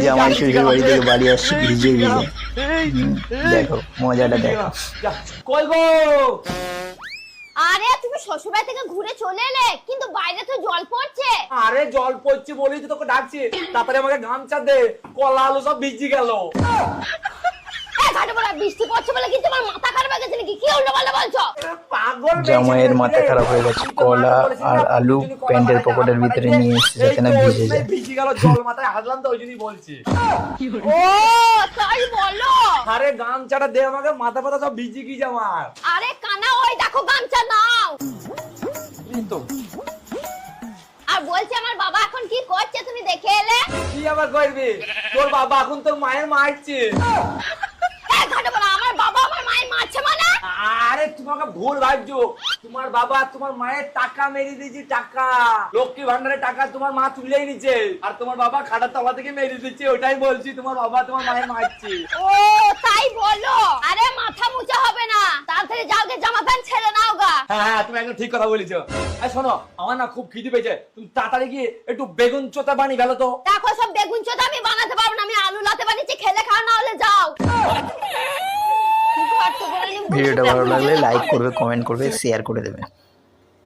জামাই শ্বশুর বাড়ি থেকে বাড়ি আসছে ভিজে ভিজে। দেখো মজাটা দেখো। কই গো? আরে তুমি শ্বশুরবাড়ি থেকে ঘুরে চলে এলে, কিন্তু বাইরে তো জল পড়ছে। আরে জল পড়ছে বলেই তো তোকে ডাকছি, তাড়াতাড়ি আমাকে গামছা দে, কলা আলু সব ভিজে গেল। ঘাটে বলা বৃষ্টি পড়ছে বলে কি তোমার মাথা খারাপ হয়ে গেছে নাকি? কি উল্টোপাল্টা বলছো? পাগল জামাইয়ের মাথা খারাপ হয়ে গেছে, কলা আর আলু প্যান্টের পকেটের ভিতরে নিয়ে এসেছে যাতে না ভিজে যায়। ভিজে গেল, জল মাথায় হাসলাম তো ওই জন্যই বলছি। ও তাই বলো? আরে গামছাটা দে আমাকে, মাথা পাতা সব ভিজে গিয়েছে আমার। আরে কানা ওই দেখো গামছা নাও। এই তো আর বলছি আমার বাবা এখন কি করছে তুমি দেখে এলে? কি আবার করবি, তোর বাবা এখন তোর মায়ের মারছে। ঘাটে বলা আমার বাবা আমার মায়ের মারছে মানে? আরে তোমাকে ভুল ভাবছো, তোমার বাবা তোমার মায়ের টাকা মেরে দিয়েছে, টাকা লক্ষ্মী ভান্ডারের টাকা তোমার মা তুলেই নিচ্ছে, আর তোমার বাবা খাটার তলা থেকে মেরে দিচ্ছে। ওটাই বলছি, তোমার বাবা তোমার মায়ের মারছে। ও তাই বলো? আরে মাথা মুছা হবে না, তাড়াতাড়ি যাও গে জামা প্যান্ট ছেড়ে নাও গা। হ্যাঁ হ্যাঁ, তুমি একদম ঠিক কথা বলেছো। এই শোনো, আমার না খুব খিদে পেয়েছে, তুমি তাড়াতাড়ি গিয়ে একটু বেগুন চোতা বানিয়ে ফেলো তো। দেখো সব বেগুন চোদা আমি বানাতে পারবো না, আমি আলু লাতে বানিয়েছি, খেলে খাও না হলে যাও। ভিডিওটা ভালো লাগলে লাইক করবে, কমেন্ট করবে, শেয়ার করে দেবে।